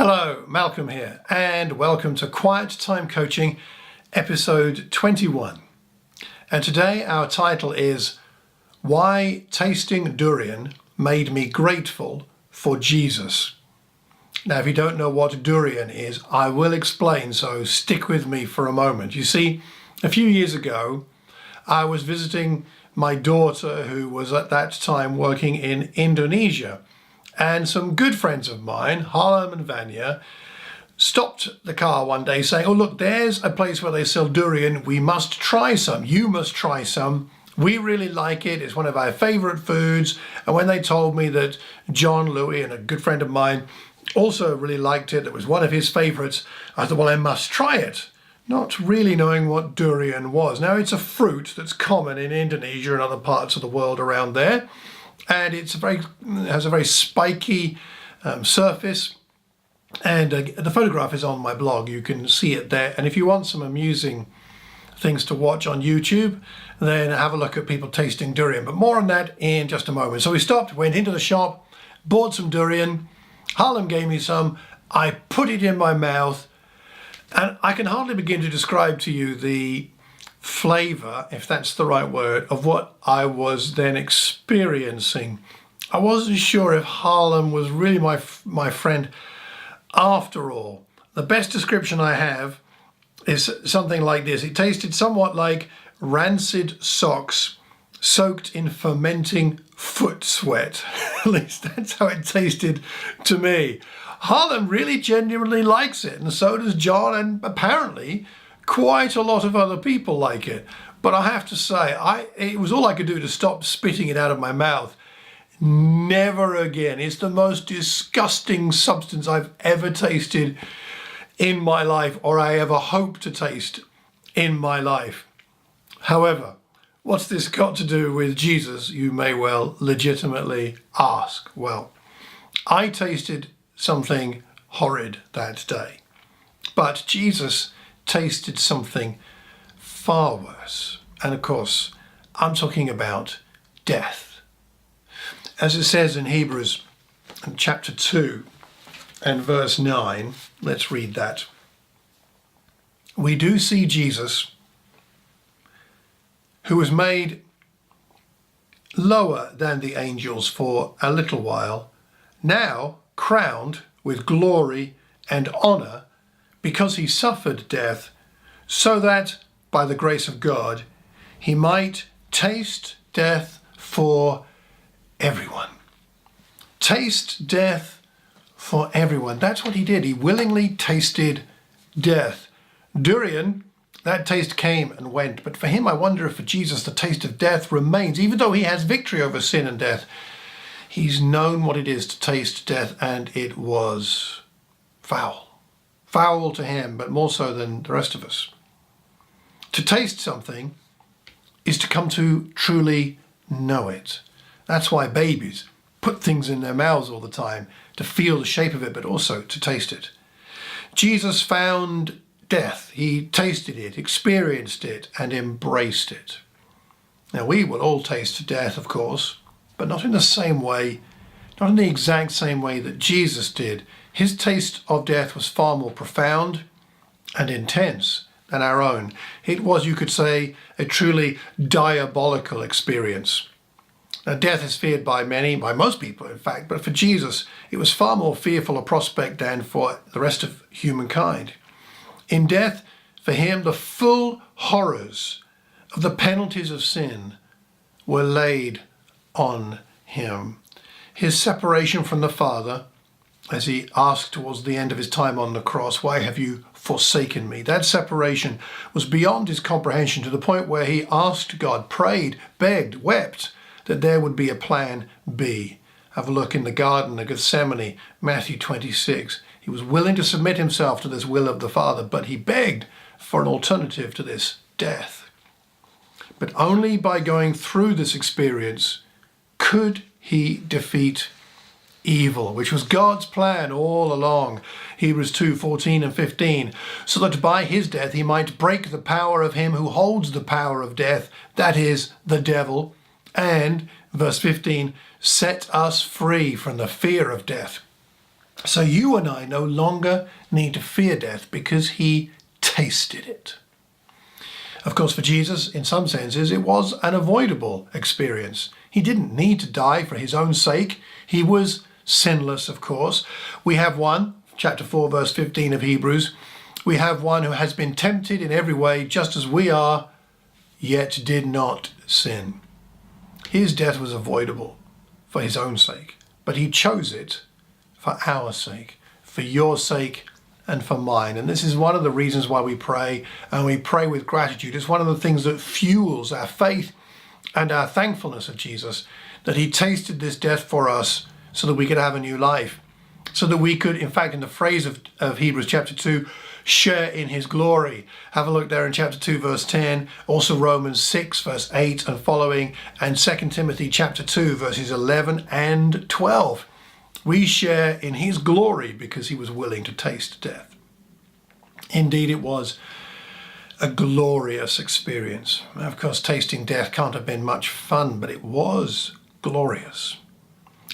Hello, Malcolm here, and welcome to Quiet Time Coaching, episode 21. And today our title is Why Tasting Durian Made Me Grateful for Jesus. Now, if you don't know what durian is, I will explain, so stick with me for a moment. You see, a few years ago, I was visiting my daughter, who was at that time working in Indonesia. And some good friends of mine, Harlem and Vanya, stopped the car one day saying, "Oh, look, there's a place where they sell durian. We must try some. You must try some. We really like it. It's one of our favorite foods." And when they told me that John Louis, and a good friend of mine, also really liked it, it was one of his favorites, I thought, well, I must try it, not really knowing what durian was. Now, it's a fruit that's common in Indonesia and other parts of the world around there. And it has a very spiky surface, and the photograph is on my blog. You can see it there. And if you want some amusing things to watch on YouTube, then have a look at people tasting durian. But more on that in just a moment. So we stopped, went into the shop, bought some durian. Harlem gave me some. I put it in my mouth, and I can hardly begin to describe to you the flavor, if that's the right word, of what I was then experiencing. I wasn't sure if Harlem was really my friend after all. The best description I have is something like this. It tasted somewhat like rancid socks soaked in fermenting foot sweat. At least that's how it tasted to me. Harlem really genuinely likes it, and so does John, and apparently quite a lot of other people like it. But I have to say, it was all I could do to stop spitting it out of my mouth. Never again. It's the most disgusting substance I've ever tasted in my life, or I ever hope to taste in my life. However, what's this got to do with Jesus, you may well legitimately ask? Well, I tasted something horrid that day, but Jesus tasted something far worse. And of course, I'm talking about death. As it says in Hebrews chapter 2 and verse 9, let's read that. We do see Jesus, who was made lower than the angels for a little while, now crowned with glory and honor, because he suffered death, so that, by the grace of God, he might taste death for everyone. Taste death for everyone. That's what he did. He willingly tasted death. Durian, that taste came and went. But for him, I wonder if for Jesus, the taste of death remains. Even though he has victory over sin and death, he's known what it is to taste death, and it was foul. Foul to him, but more so than the rest of us. To taste something is to come to truly know it. That's why babies put things in their mouths all the time, to feel the shape of it, but also to taste it. Jesus found death. He tasted it, experienced it, and embraced it. Now, we will all taste death, of course, but not in the same way, not in the exact same way that Jesus did. His taste of death was far more profound and intense than our own. It was, you could say, a truly diabolical experience. Now, death is feared by many, by most people in fact, but for Jesus, it was far more fearful a prospect than for the rest of humankind. In death, for him, the full horrors of the penalties of sin were laid on him. His separation from the Father, as he asked towards the end of his time on the cross, "Why have you forsaken me?" That separation was beyond his comprehension, to the point where he asked God, prayed, begged, wept that there would be a plan B. Have a look in the Garden of Gethsemane, Matthew 26. He was willing to submit himself to this will of the Father, but he begged for an alternative to this death. But only by going through this experience could he defeat evil, which was God's plan all along. Hebrews 2:14 and 15, so that by his death he might break the power of him who holds the power of death, that is, the devil, and, verse 15, set us free from the fear of death. So you and I no longer need to fear death because he tasted it. Of course, for Jesus, in some senses, it was an avoidable experience. He didn't need to die for his own sake. He was sinless, of course. We have one, chapter 4, verse 15 of Hebrews, we have one who has been tempted in every way, just as we are, yet did not sin. His death was avoidable for his own sake, but he chose it for our sake, for your sake and for mine. And this is one of the reasons why we pray, and we pray with gratitude. It's one of the things that fuels our faith and our thankfulness of Jesus, that he tasted this death for us so that we could have a new life, so that we could, in fact, in the phrase of Hebrews chapter 2, share in his glory. Have a look there in chapter 2 verse 10, also Romans 6 verse 8 and following, and 2 Timothy chapter 2 verses 11 and 12. We share in his glory because he was willing to taste death. Indeed, it was a glorious experience. Of course, tasting death can't have been much fun, but it was glorious.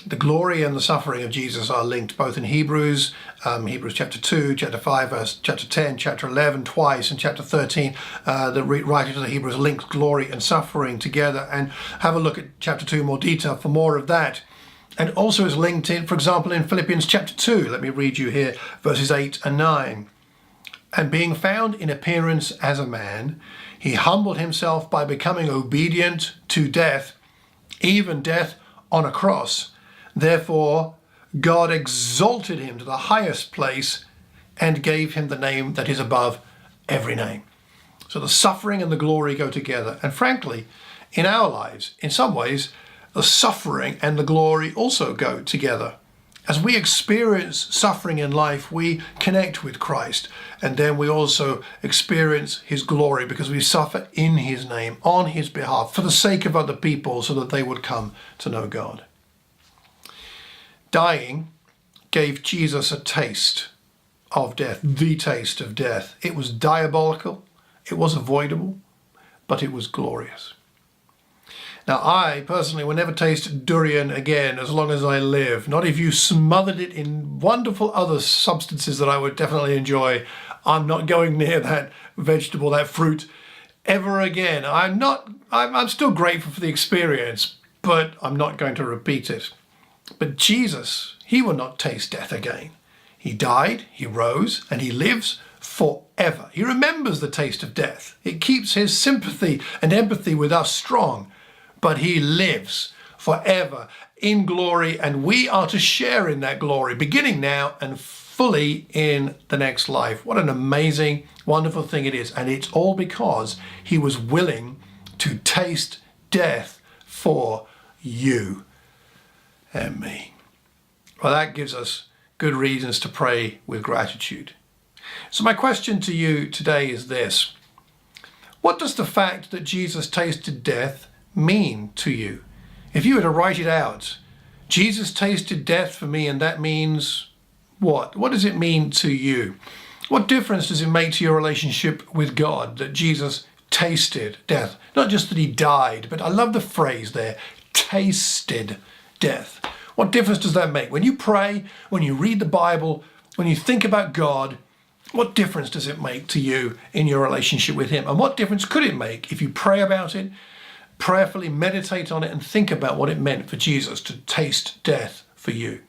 The glory and the suffering of Jesus are linked both in Hebrews chapter 2, chapter 5, chapter 10, chapter 11, twice, and chapter 13. The writer to the Hebrews links glory and suffering together. And have a look at chapter 2 in more detail for more of that. And also is linked in, for example, in Philippians chapter 2. Let me read you here, verses 8 and 9. And being found in appearance as a man, he humbled himself by becoming obedient to death, even death on a cross. Therefore, God exalted him to the highest place and gave him the name that is above every name. So the suffering and the glory go together. And frankly, in our lives, in some ways, the suffering and the glory also go together. As we experience suffering in life, we connect with Christ. And then we also experience his glory because we suffer in his name, on his behalf, for the sake of other people, so that they would come to know God. Dying gave Jesus a taste of death, the taste of death. It was diabolical, it was avoidable, but it was glorious. Now, I personally will never taste durian again as long as I live. Not if you smothered it in wonderful other substances that I would definitely enjoy. I'm not going near that vegetable, that fruit, ever again. I'm still grateful for the experience, but I'm not going to repeat it. But Jesus, he will not taste death again. He died, he rose, and he lives forever. He remembers the taste of death. It keeps his sympathy and empathy with us strong. But he lives forever in glory, and we are to share in that glory, beginning now and fully in the next life. What an amazing, wonderful thing it is. And it's all because he was willing to taste death for you and me. Well, that gives us good reasons to pray with gratitude. So my question to you today is this: what does the fact that Jesus tasted death mean to you? If you were to write it out, Jesus tasted death for me, and that means what? What does it mean to you? What difference does it make to your relationship with God that Jesus tasted death? Not just that he died, but I love the phrase there, tasted death. What difference does that make? When you pray, when you read the Bible, when you think about God, what difference does it make to you in your relationship with him? And what difference could it make if you pray about it, prayerfully meditate on it, and think about what it meant for Jesus to taste death for you?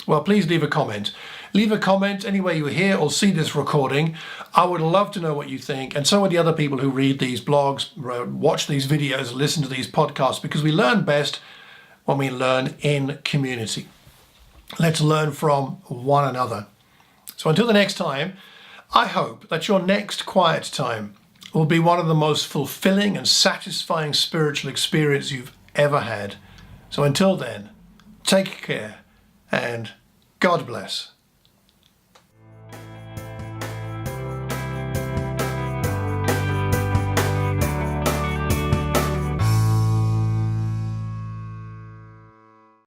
Well, please leave a comment. Leave a comment anywhere you hear or see this recording. I would love to know what you think, and so would the other people who read these blogs, watch these videos, listen to these podcasts, because we learn best when we learn in community. Let's learn from one another. So until the next time, I hope that your next quiet time will be one of the most fulfilling and satisfying spiritual experiences you've ever had. So until then, take care and God bless.